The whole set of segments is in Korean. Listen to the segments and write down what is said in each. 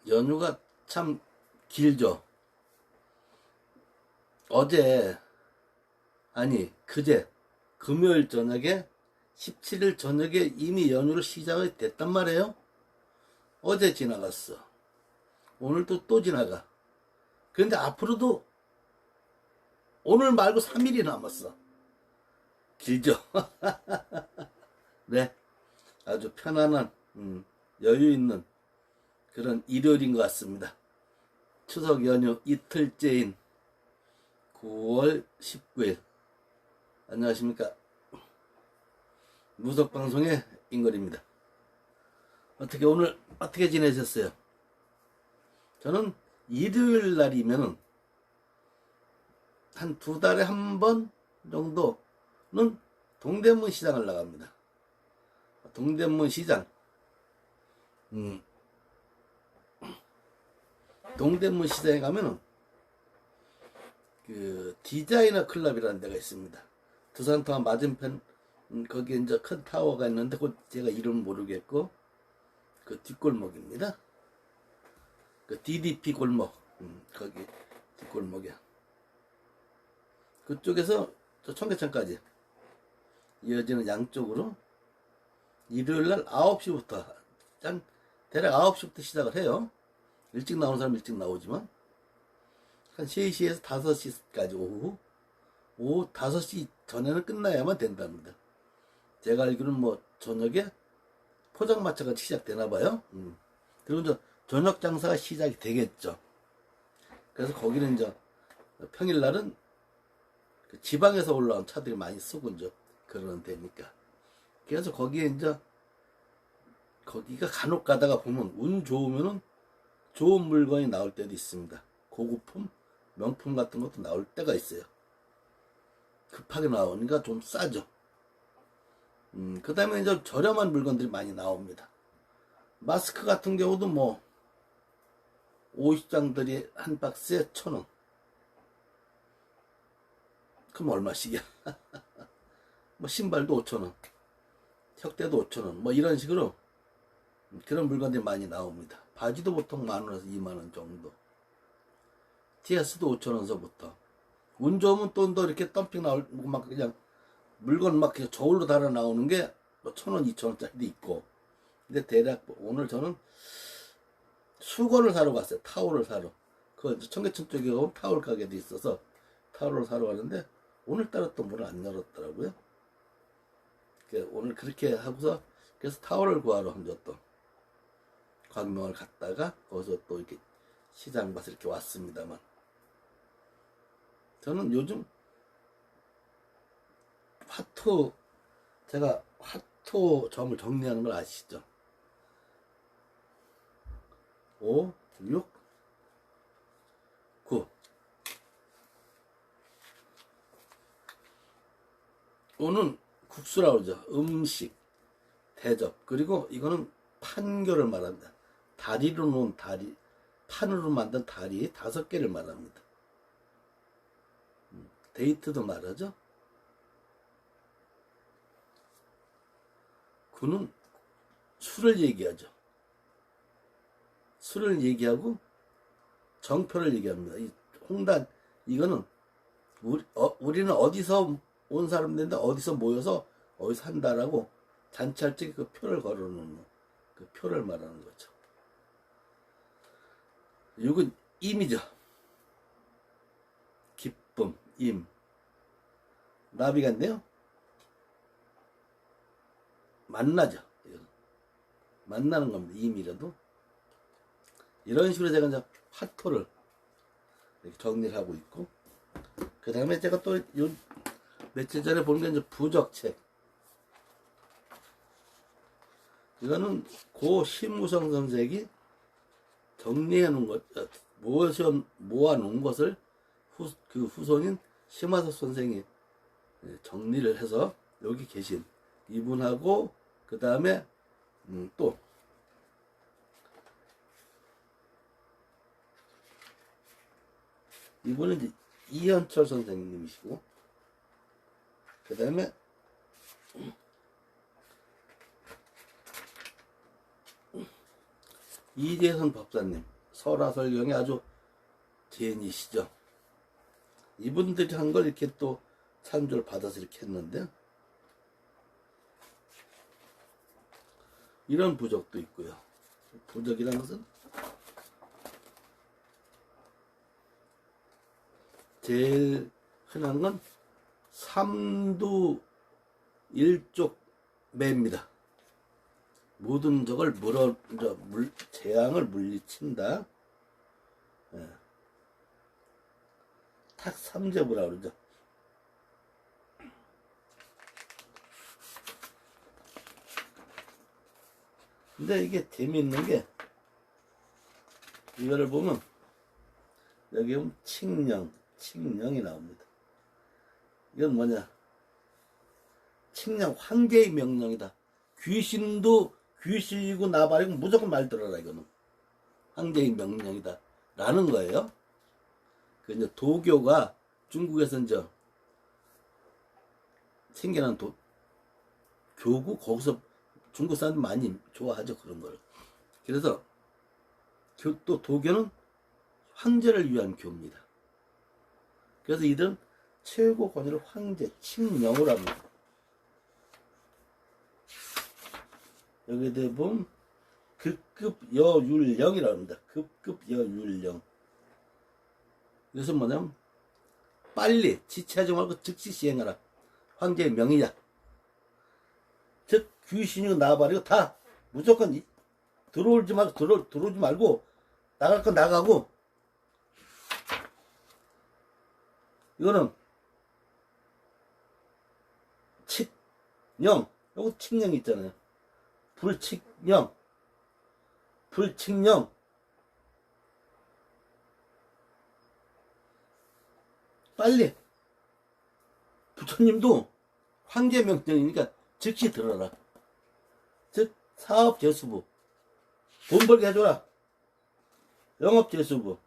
연휴가 참 길죠. 어제, 아니, 그제, 금요일 저녁에, 17일 저녁에 이미 연휴를 시작이 됐단 말이에요. 어제 지나갔어. 오늘도 또 지나가. 그런데 앞으로도 오늘 말고 3일이 남았어. 길죠? 네. 아주 편안한, 여유 있는 그런 일요일인 것 같습니다. 추석 연휴 이틀째인 9월 19일. 안녕하십니까. 무속방송의 인걸입니다. 오늘 어떻게 지내셨어요? 저는 일요일 날이면은 한 2달에 한 번 정도는 동대문 시장을 나갑니다. 동대문 시장. 동대문 시장에 가면은 그 디자이너 클럽이라는 데가 있습니다. 두산타워 맞은편 거기에 이제 큰 타워가 있는데 그 제가 이름 모르겠고 그 뒷골목입니다. 그 DDP 골목 거기 뒷골목이야. 그쪽에서 저 청계천까지 이어지는 양쪽으로 일요일날 9시부터 대략 9시부터 시작을 해요. 일찍 나오는 사람 일찍 나오지만 한 3시에서 5시까지 오후 5시 전에는 끝나야만 된답니다. 제가 알기로는 뭐 저녁에 포장마차가 시작되나봐요. 그리고 이제 저녁 장사가 시작이 되겠죠. 그래서 거기는 이제 평일날은 그 지방에서 올라온 차들이 많이 쓰고 이제 그러는 데니까. 그래서 거기에 이제 거기가 간혹 가다가 보면 운 좋으면은 좋은 물건이 나올 때도 있습니다. 고급품, 명품 같은 것도 나올 때가 있어요. 급하게 나오니까 좀 싸죠. 그 다음에 이제 저렴한 물건들이 많이 나옵니다. 마스크 같은 경우도 뭐 50장들이 한 박스에 1,000원. 그럼 얼마씩이야? 뭐 신발도 5,000원, 혁대도 5,000원, 뭐 이런 식으로 그런 물건들이 많이 나옵니다. 바지도 보통 10,000원에서 20,000원 정도. TS도 5,000원서부터. 운 좋으면 또 이렇게 덤핑 나오고 막 그냥 물건 막 그냥 저울로 달아 나오는 게 뭐 1,000원, 2,000원짜리도 있고. 근데 대략 오늘 저는 수건을 사러 갔어요. 타올을 사러. 그 청계천 쪽에 가면 타올 가게도 있어서 타올을 사러 갔는데 오늘따라 또 문을 안 열었더라고요. 오늘 그렇게 하고서 그래서 타올을 구하러 한 번 또 광명을 갔다가 거기서 또 이렇게 시장 봐서 이렇게 왔습니다만 저는 요즘 제가 화토 점을 정리하는 걸 아시죠? 5, 6, 9. 오는 국수라고 그러죠. 음식, 대접. 그리고 이거는 판교를 말합니다. 다리로 놓은 다리, 판으로 만든 다리 5개를 말합니다. 데이트도 말하죠. 그는 술을 얘기하죠. 술을 얘기하고 정표를 얘기합니다. 이 홍단, 이거는 우리는 어디서 온 사람들인데 어디서 모여서 어디서 한다라고 잔치할 때 그 표를 걸어놓는 그 표를 말하는 거죠. 이건 임이죠. 기쁨, 임. 나비 같네요. 만나죠. 만나는 겁니다. 임이라도. 이런 식으로 제가 이제 화토를 이렇게 정리를 하고 있고, 그 다음에 제가 또 요 며칠 전에 본 게 이제 부적책. 이거는 고 심우성 선생이 정리해 놓은 것, 모아 놓은 것을 그 후손인 심화석 선생이 정리를 해서 여기 계신 이분하고 그 다음에 또 이분은 이제 이현철 선생님이시고 그 다음에 이재선 법사님 설화설경의 아주 대인이시죠. 이분들이 한 걸 이렇게 또 찬조를 받아서 이렇게 했는데, 이런 부적도 있고요. 부적이라는 것은 제일 흔한 건 삼두 일족 매입니다. 모든 적을 재앙을 물리친다. 예. 탁삼재부라 그러죠. 근데 이게 재미있는 게, 이거를 보면 여기 보면 칙령이 나옵니다. 이건 뭐냐? 칙령, 황제의 명령이다. 귀신도 귀신이고 나발이고 무조건 말 들어라, 이거는. 황제의 명령이다. 라는 거예요. 그 이제 도교가 중국에서 이제 생겨난 교구, 거기서 중국 사람들 많이 좋아하죠, 그런 거를. 그래서 또 도교는 황제를 위한 교입니다. 그래서 이들은 최고 권위를 황제, 칙령으로 합니다. 여기에 대해 보면 급급여율령이라고 합니다. 급급여율령. 이것은 뭐냐면 빨리 지체하지 말고 즉시 시행하라. 황제의 명이야. 즉 귀신이고 나발이고 다 무조건 들어오지 말고 나갈 건 나가고, 이거는 칙령, 요거 칙령 있잖아요. 불칙령, 빨리. 부처님도 황제 명령이니까 즉시 들어라. 즉 사업재수부, 돈 벌게 해줘라. 영업재수부,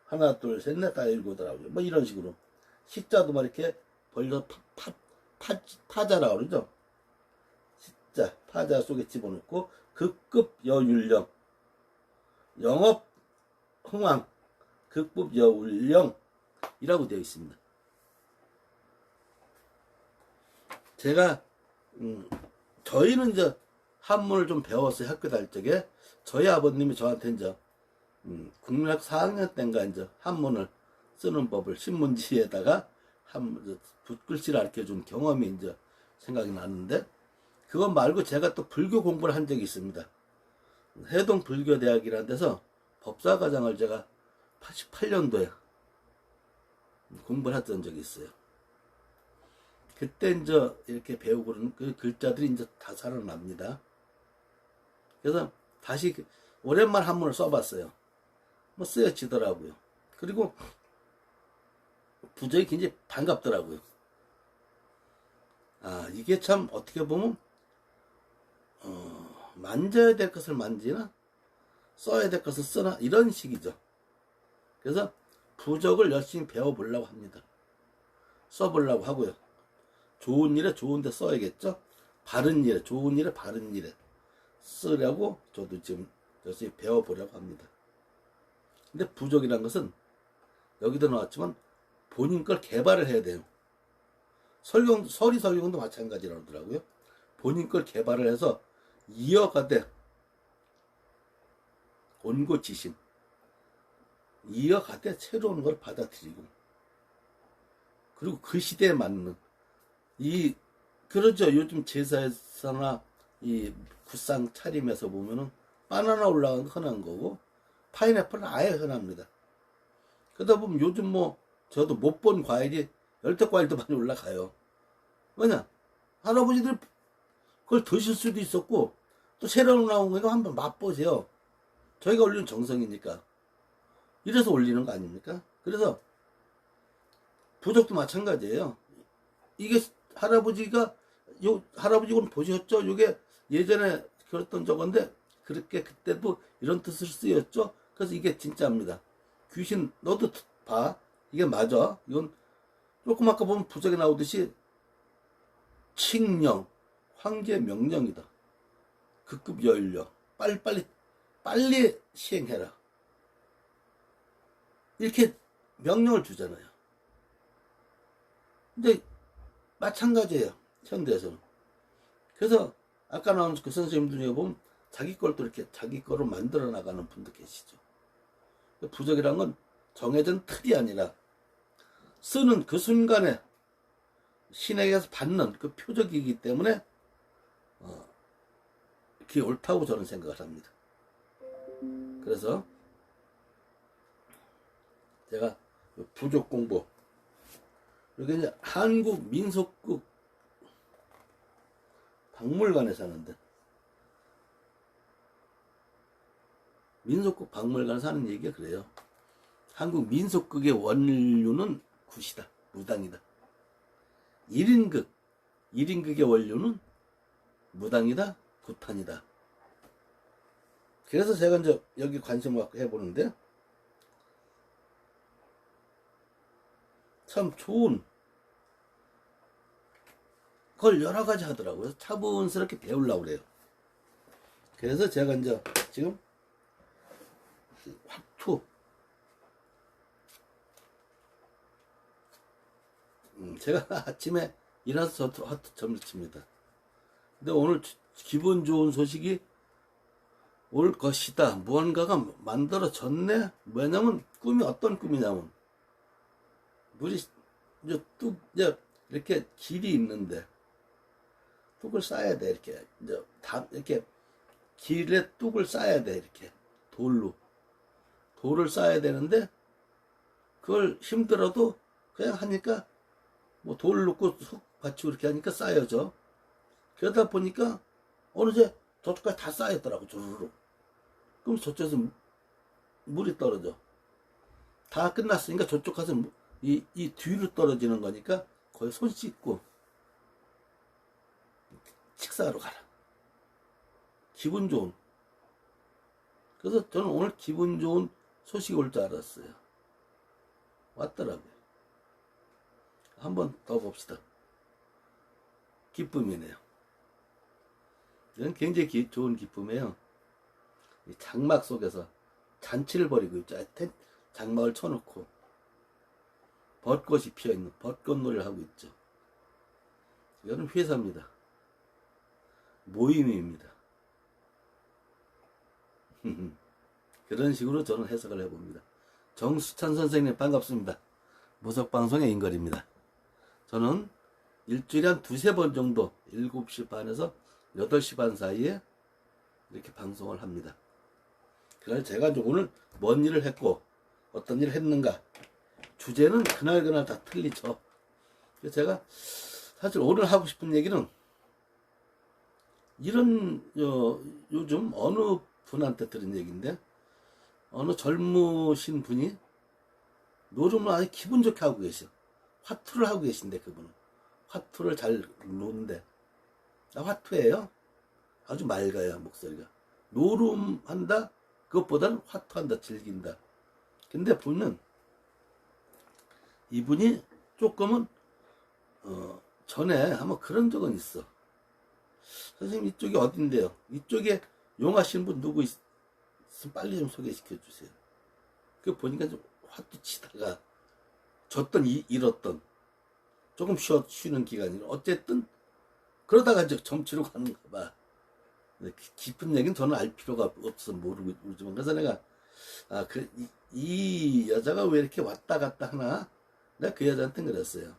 하나 둘 셋 넷 다 일곱더라고요. 뭐 이런 식으로 십자도 막 이렇게 벌려 파자라고 그러죠. 십자 파자 속에 집어넣고 극급 여율령, 영업 흥왕 극급 여율령 이라고 되어 있습니다. 제가 저희는 이제 한문을 좀 배웠어요. 학교 다닐 적에 저희 아버님이 저한테 이제 국민학교 4학년 때인가 이제 한문을 쓰는 법을 신문지에다가 붓글씨를 가르쳐준 경험이 이제 생각이 나는데, 그것 말고 제가 또 불교 공부를 한 적이 있습니다. 해동 불교대학이라는 데서 법사과정을 제가 88년도에 공부를 했던 적이 있어요. 그때 이제 이렇게 배우고 그러는 그 글자들이 이제 다 살아납니다. 그래서 다시 오랜만에 한문을 써봤어요. 뭐 쓰여지더라고요. 그리고 부적이 굉장히 반갑더라고요. 아, 이게 참 어떻게 보면 만져야 될 것을 만지나 써야 될 것을 쓰나 이런 식이죠. 그래서 부적을 열심히 배워보려고 합니다. 써보려고 하고요. 좋은 일에 좋은 데 써야겠죠. 바른 일에, 좋은 일에 바른 일에 쓰려고 저도 지금 열심히 배워보려고 합니다. 근데 부적이란 것은 여기도 나왔지만 본인 걸 개발을 해야 돼요. 설경도 마찬가지라고 하더라고요. 본인 걸 개발을 해서 이어가되 온고지신, 이어가되 새로운 걸 받아들이고, 그리고 그 시대에 맞는 그러죠. 요즘 제사에서나 이 굿상 차림에서 보면은 바나나 올라가는 건 흔한 거고 파인애플은 아예 흔합니다. 그러다 보면 요즘 뭐 저도 못 본 과일이 열대과일도 많이 올라가요. 왜냐? 할아버지들이 그걸 드실 수도 있었고, 또 새로 나온 거 한번 맛보세요. 저희가 올리는 정성이니까. 이래서 올리는 거 아닙니까? 그래서 부적도 마찬가지예요. 이게 할아버지가 할아버지분 보셨죠? 이게 예전에 그랬던 저건데 그렇게 그때도 이런 뜻을 쓰였죠. 그래서 이게 진짜입니다. 귀신 너도 봐. 이게 맞아. 이건 조금 아까 보면 부적에 나오듯이 칙령, 황제 명령이다. 급급 여율령. 빨리 시행해라. 이렇게 명령을 주잖아요. 근데 마찬가지예요. 현대에서는. 그래서 아까 나온 그 선생님들 중에 보면 자기 걸 또 이렇게 자기 거로 만들어 나가는 분도 계시죠. 부적이란 건 정해진 틀이 아니라 쓰는 그 순간에 신에게서 받는 그 표적이기 때문에 그게 옳다고 저는 생각을 합니다. 그래서 제가 부족 공부, 여기 이제 한국민속국 박물관에 사는데, 민속국 박물관에 사는 얘기가 그래요. 한국 민속극의 원류는 굿이다, 무당이다. 1인극의 원류는 무당이다, 굿판이다. 그래서 제가 이제 여기 관심을 갖고 해보는데, 참 좋은 걸 여러 가지 하더라고요. 차분스럽게 배우려고 그래요. 그래서 제가 이제 지금 화투, 제가 아침에 일어나서 저도 화투 점을 칩니다. 근데 오늘 기분 좋은 소식이 올 것이다. 무언가가 만들어졌네. 왜냐면 꿈이 어떤 꿈이냐면, 물이 이제 뚝 이제 이렇게 길이 있는데 뚝을 쌓아야 돼. 이렇게 이제 이렇게 길에 뚝을 쌓아야 돼. 이렇게 돌을 쌓아야 되는데, 그걸 힘들어도 그냥 하니까 뭐 돌 넣고 속 받치고 이렇게 하니까 쌓여져. 그러다 보니까 어느새 저쪽까지 다 쌓였더라고, 주르륵. 그럼 저쪽에서 물이 떨어져. 다 끝났으니까 저쪽 가서 이 뒤로 떨어지는 거니까 거의 손 씻고 식사하러 가라. 기분 좋은. 그래서 저는 오늘 기분 좋은 소식이 올 줄 알았어요. 왔더라고요. 한번 더 봅시다. 기쁨이네요. 이건 굉장히 좋은 기쁨이에요. 장막 속에서 잔치를 벌이고 있죠. 장막을 쳐놓고 벚꽃이 피어있는 벚꽃놀이를 하고 있죠. 이거는 회사입니다. 모임입니다. 그런 식으로 저는 해석을 해봅니다. 정수찬 선생님 반갑습니다. 무석방송의 인걸입니다. 저는 일주일에 한 두세 번 정도 7시 반에서 8시 반 사이에 이렇게 방송을 합니다. 그래서 제가 이제 오늘 뭔 일을 했고 어떤 일을 했는가, 주제는 그날 다 틀리죠. 그래서 제가 사실 오늘 하고 싶은 얘기는, 이런 요즘 어느 분한테 들은 얘기인데, 어느 젊으신 분이 노름을 아주 기분 좋게 하고 계셔. 화투를 하고 계신데, 그분은 화투를 잘 노는데, 나 화투예요. 아주 맑아요, 목소리가. 노름한다, 그것보다는 화투한다, 즐긴다. 근데 보면 이분이 조금은 전에 한번 그런 적은 있어. 선생님 이쪽이 어딘데요? 이쪽에 용하시는 분 누구 있으면 빨리 좀 소개시켜 주세요. 그 보니까 좀 화투 치다가 졌던 잃었던, 조금 쉬는 기간이, 어쨌든 그러다가 이제 점치러 가는가 봐. 깊은 얘기는 저는 알 필요가 없어서 모르지만, 그래서 내가 이 여자가 왜 이렇게 왔다 갔다 하나? 내가 그 여자한테 그랬어요.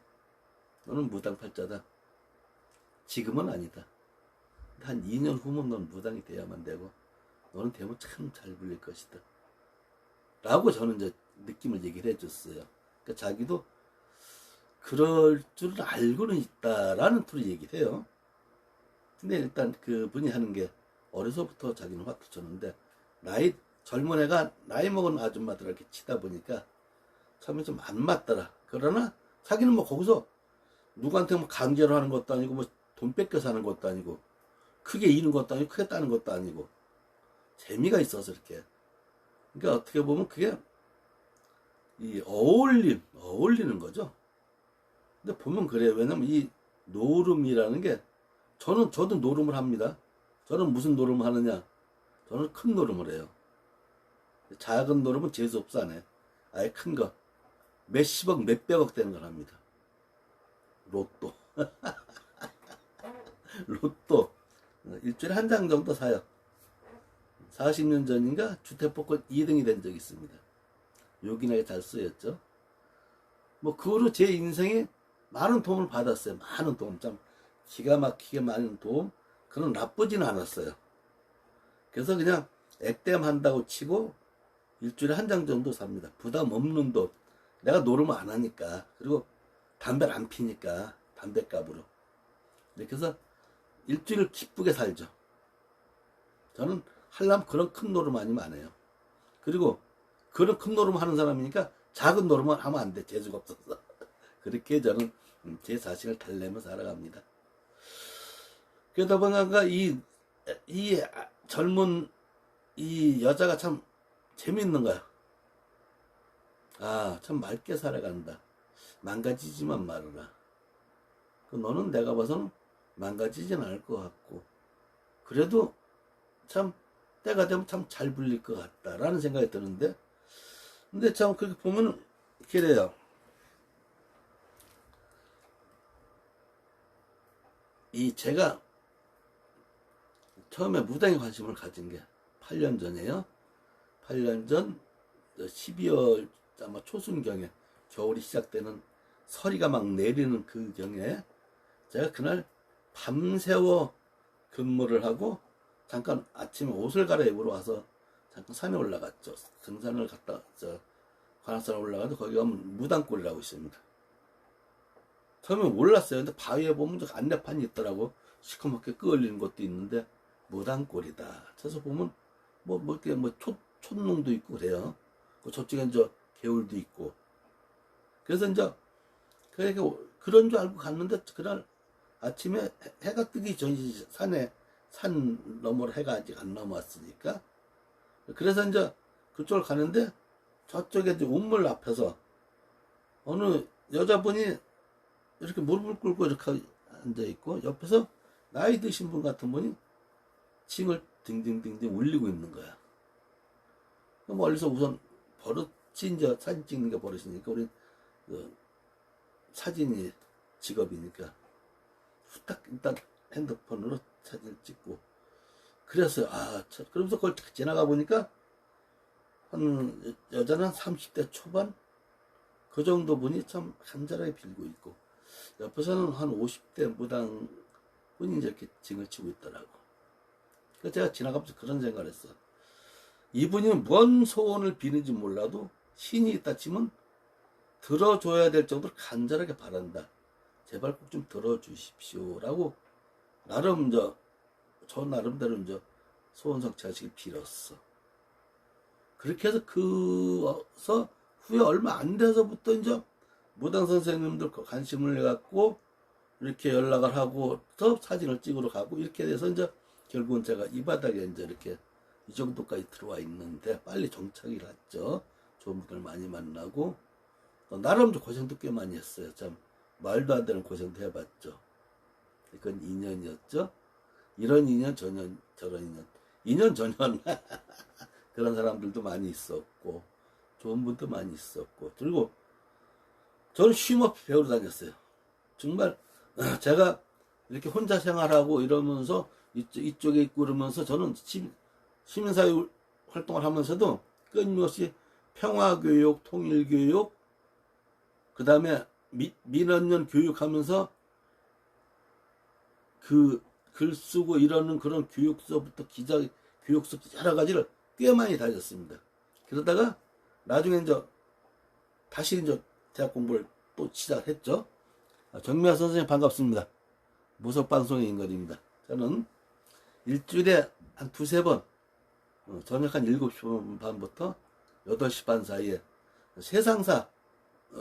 너는 무당팔자다. 지금은 아니다. 한 2년 후면 넌 무당이 돼야만 되고, 너는 되면 참 잘 불릴 것이다. 라고 저는 이제 느낌을 얘기를 해줬어요. 그러니까 자기도 그럴 줄 알고는 있다라는 투로 얘기를 해요. 근데 일단 그분이 하는 게, 어려서부터 자기는 화투 쳤는데, 젊은 애가 나이 먹은 아줌마들 이렇게 치다 보니까 처음에 좀 안 맞더라. 그러나 자기는 뭐 거기서 누구한테 뭐 강제로 하는 것도 아니고, 뭐 돈 뺏겨서 하는 것도 아니고, 크게 이는 것도 아니고, 크게 따는 것도 아니고, 재미가 있어서 이렇게. 그러니까 어떻게 보면 그게 어울리는 거죠. 근데 보면 그래요. 왜냐면 이 노름이라는 게, 저도 노름을 합니다. 저는 무슨 노름을 하느냐? 저는 큰 노름을 해요. 작은 노름은 재수없어 안 해. 아예 큰 거. 몇십억, 몇백억 되는 걸 합니다. 로또. 로또. 일주일에 한 장 정도 사요. 40년 전인가 주택복권 2등이 된 적이 있습니다. 요긴하게 잘 쓰였죠. 뭐, 그 후로 제 인생에 많은 도움을 받았어요. 많은 도움. 참, 기가 막히게 많은 도움. 그건 나쁘지는 않았어요. 그래서 그냥 액땜한다고 치고 일주일에 한 장 정도 삽니다. 부담 없는 돈. 내가 노름을 안 하니까. 그리고 담배를 안 피니까. 담배값으로. 이렇게 해서 일주일을 기쁘게 살죠. 저는 하려면 그런 큰 노름 아니면 안 해요. 그리고 그런 큰 노름 하는 사람이니까 작은 노름은 하면 안 돼. 재주가 없어서. 그렇게 저는 제 자신을 달래며 살아갑니다. 그러다 보니까 이 젊은 이 여자가 참 재밌는 거야. 아, 참 맑게 살아간다. 망가지지만 말아라. 너는 내가 봐서는 망가지진 않을 것 같고, 그래도 참 때가 되면 참 잘 불릴 것 같다라는 생각이 드는데, 근데 참 그렇게 보면 그래요. 제가 처음에 무당에 관심을 가진 게 8년 전이에요. 8년 전 12월 아마 초순경에, 겨울이 시작되는 서리가 막 내리는 그 경에 제가 그날 밤새워 근무를 하고 잠깐 아침에 옷을 갈아입으러 와서 잠깐 산에 올라갔죠. 등산을 갔다 관악산에 올라가서 거기 가면 무당골이라고 있습니다. 처음에 몰랐어요. 근데 바위에 보면 안내판이 있더라고. 시커멓게 끄을리는 것도 있는데 무당골이다. 쳐서 보면 이렇게 촛농도 있고 그래요. 저쪽엔 개울도 있고. 그래서 그런 줄 알고 갔는데 그날 아침에 해가 뜨기 전이 산 너머로 해가 아직 안 넘어왔으니까. 그래서 그쪽을 가는데 저쪽에 운물 앞에서 어느 여자분이 이렇게 무릎을 꿇고 이렇게 앉아있고 옆에서 나이 드신 분 같은 분이 징을 딩딩딩딩 울리고 있는 거야. 멀리서 우선 버릇이 사진 찍는 게 버릇이니까 우리 사진이 직업이니까 후딱 일단 핸드폰으로 사진을 찍고 그랬어요. 그러면서 그걸 지나가 보니까 한 여자는 30대 초반 그 정도 분이 참 간절하게 빌고 있고 옆에서는 한 50대 무당 분이 이렇게 징을 치고 있더라고. 그래서 제가 지나가면서 그런 생각을 했어. 이분이 뭔 소원을 비는지 몰라도 신이 있다 치면 들어줘야 될 정도로 간절하게 바란다. 제발 꼭 좀 들어주십시오. 라고 나름 저 나름대로 소원 성취하시길 빌었어. 그렇게 해서 그서 후에 얼마 안 돼서부터 무당 선생님들 관심을 갖고 이렇게 연락을 하고 또 사진을 찍으러 가고 이렇게 돼서 결국은 제가 이 바닥에 이렇게 이 정도까지 들어와 있는데 빨리 정착이 갔죠. 좋은 분들 많이 만나고 나름 고생도 꽤 많이 했어요. 참 말도 안 되는 고생도 해봤죠. 그건 인연이었죠. 이런 인연 저런 인연 2년 전년 그런 사람들도 많이 있었고 좋은 분도 많이 있었고 그리고 저는 쉼없이 배우러 다녔어요. 정말 제가 이렇게 혼자 생활하고 이러면서 이쪽에 있고 그러면서 저는 시민사회 활동을 하면서도 끊임없이 평화교육, 통일교육, 그 다음에 민원연 교육하면서 그 글 쓰고 이러는 그런 교육서부터 기자 교육서 여러 가지를 꽤 많이 다녔습니다. 그러다가 나중에 다시 대학 공부를 또 시작했죠. 정미아 선생님 반갑습니다. 무석방송의 인걸입니다. 저는 일주일에 한 두세 번 저녁 한 7시 반부터 8시 반 사이에 세상사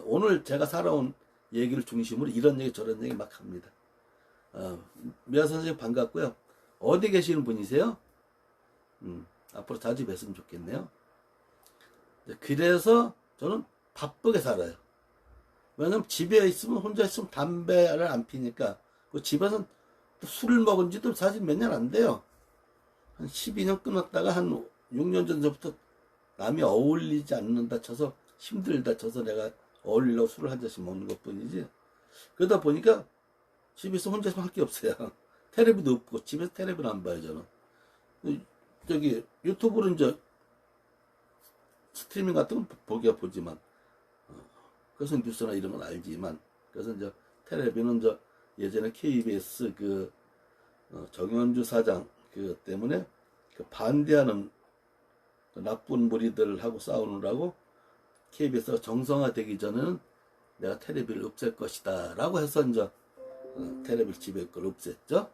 오늘 제가 살아온 얘기를 중심으로 이런 얘기 저런 얘기 막 합니다. 미아 선생님 반갑고요. 어디 계시는 분이세요? 앞으로 자주 뵀으면 좋겠네요. 그래서 저는 바쁘게 살아요. 왜냐면 집에 있으면 혼자 있으면 담배를 안 피니까 그 집에서는 또 술을 먹은 지도 사실 몇 년 안 돼요. 한 12년 끊었다가 한 6년 전부터 남이 어울리지 않는다 쳐서 힘들다 쳐서 내가 어울리려고 술을 한 잔씩 먹는 것 뿐이지. 그러다 보니까 집에서 혼자서 할 게 없어요. 텔레비도 없고 집에서 텔레비는 안 봐요 저는. 저기 유튜브는 저 스트리밍 같은 건 보기야 보지만 그래서 뉴스나 이런 건 알지만 그래서 이제 텔레비는 저 예전에 KBS 그 정현주 사장 그 때문에 그 반대하는 그 나쁜 무리들하고 싸우느라고 KBS가 정상화되기 전에는 내가 텔레비를 없앨 것이다 라고 해서 이제 텔레비 집에 걸 없앴죠.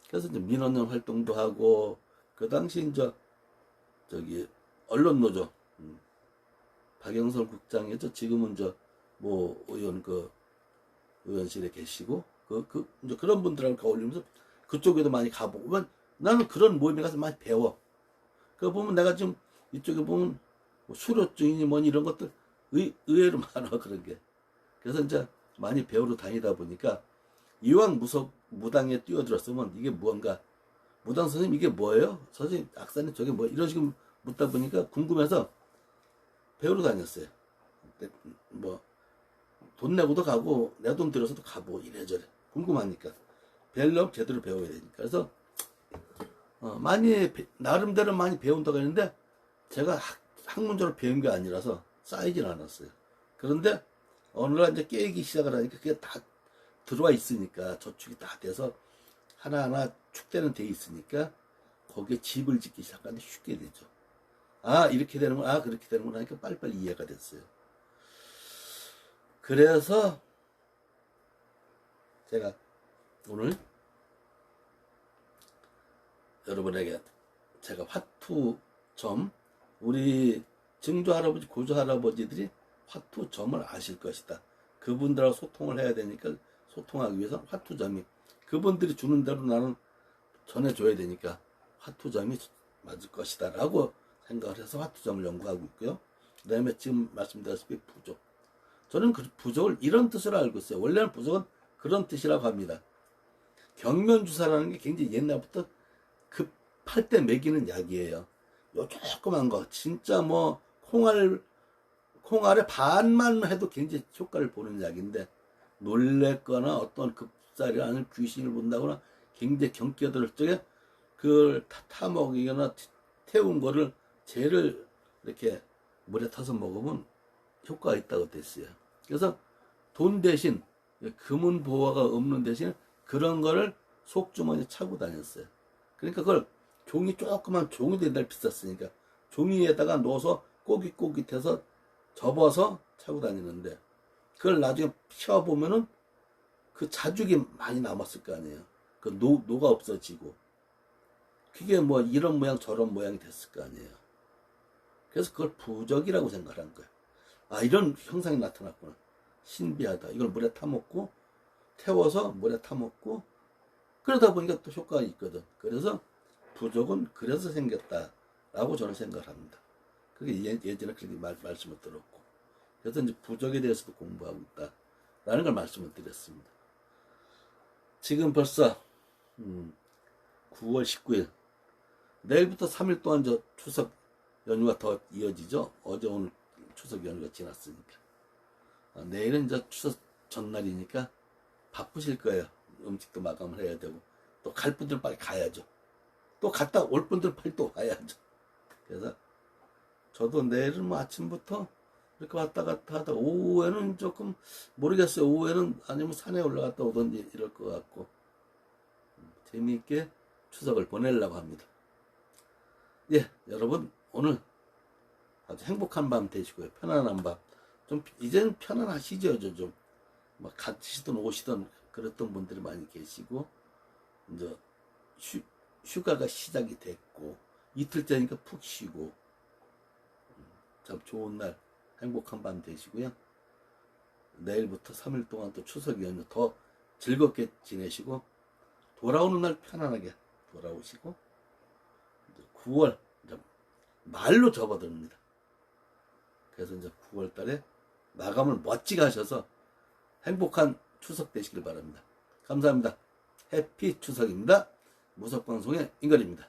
그래서 이제 민원연 활동도 하고 그 당시 이제 저기 언론노조 박영선 국장이죠. 지금은 뭐 의원 의원실에 계시고 이제 그런 분들하고 어울리면서 그쪽에도 많이 가보고 나는 그런 모임에 가서 많이 배워. 그거 보면 내가 지금 이쪽에 보면 뭐 수료증이니 뭐니 이런 것들 의외로 많아 그런 게. 그래서 이제 많이 배우러 다니다 보니까 이왕 무당에 뛰어들었으면 이게 무언가 무당 선생님 이게 뭐예요? 선생님 악사님 저게 뭐 이런 식으로 묻다 보니까 궁금해서 배우러 다녔어요. 뭐 돈 내고도 가고 내 돈 들여서도 가보고 이래저래 궁금하니까 배우려면 제대로 배워야 되니까. 그래서 많이 나름대로 많이 배운다고 했는데 제가 학문적으로 배운 게 아니라서 쌓이진 않았어요. 그런데 어느 날 이제 깨기 시작을 하니까 그게 다 들어와 있으니까 저축이 다 돼서 하나하나 축대는 돼 있으니까 거기에 집을 짓기 시작하는데 쉽게 되죠. 아 이렇게 되는구나, 아 그렇게 되는구나 하니까 빨리빨리 이해가 됐어요. 그래서 제가 오늘 여러분에게 제가 화투점, 우리 증조 할아버지, 고조 할아버지들이 화투점을 아실 것이다. 그분들하고 소통을 해야 되니까 소통하기 위해서 화투점이 그분들이 주는 대로 나는 전해줘야 되니까 화투점이 맞을 것이다 라고 생각을 해서 화투점을 연구하고 있고요. 그 다음에 지금 말씀드렸다시피 부족, 저는 그 부족을 이런 뜻으로 알고 있어요. 원래는 부족은 그런 뜻이라고 합니다. 경면주사라는 게 굉장히 옛날부터 급할 때 먹이는 약이에요. 요 조그만 거 진짜 뭐 콩알의 반만 해도 굉장히 효과를 보는 약인데 놀랬거나 어떤 급살이 아니면 귀신을 본다거나 굉장히 경계들 적에 그걸 타먹이거나 태운 거를 쟤를 이렇게 물에 타서 먹으면 효과가 있다고 됐어요. 그래서 돈 대신 금은 보화가 없는 대신 그런 거를 속주머니에 차고 다녔어요. 그러니까 그걸 조그만 종이도 옛날 비쌌으니까 종이에다가 넣어서 꼬깃꼬깃해서 접어서 차고 다니는데 그걸 나중에 펴보면은 그 자죽이 많이 남았을 거 아니에요. 그 노가 없어지고 그게 뭐 이런 모양 저런 모양이 됐을 거 아니에요. 그래서 그걸 부적이라고 생각한 거예요. 아 이런 형상이 나타났구나. 신비하다. 이걸 물에 타먹고 태워서 물에 타먹고 그러다 보니까 또 효과가 있거든. 그래서 부적은 그래서 생겼다라고 저는 생각을 합니다. 그게 예전에 그렇게 말씀을 들었고 그래서 이제 부적에 대해서도 공부하고 있다라는 걸 말씀을 드렸습니다. 지금 벌써 9월 19일 내일부터 3일 동안 저 추석 연휴가 더 이어지죠. 어제 오늘 추석 연휴가 지났으니까 내일은 이제 추석 전날이니까 바쁘실 거예요. 음식도 마감을 해야 되고 또 갈 분들 빨리 가야죠. 또 갔다 올 분들 빨리 또 와야죠. 그래서 저도 내일은 뭐 아침부터 이렇게 왔다 갔다 하다 오후에는 조금 모르겠어요. 오후에는 아니면 산에 올라갔다 오든지 이럴 것 같고 재미있게 추석을 보내려고 합니다. 예, 여러분 오늘 아주 행복한 밤 되시고요. 편안한 밤. 좀 이제는 편안하시죠. 좀 막 갇히시던 오시던 그랬던 분들이 많이 계시고 이제 휴가가 시작이 됐고 이틀째니까 푹 쉬고 참 좋은 날 행복한 밤 되시고요. 내일부터 3일 동안 또 추석 연휴 더 즐겁게 지내시고 돌아오는 날 편안하게 돌아오시고 9월 이제 말로 접어듭니다. 그래서 이제 9월 달에 마감을 멋지게 하셔서 행복한 추석 되시길 바랍니다. 감사합니다. 해피 추석입니다. 무석방송의 인걸입니다.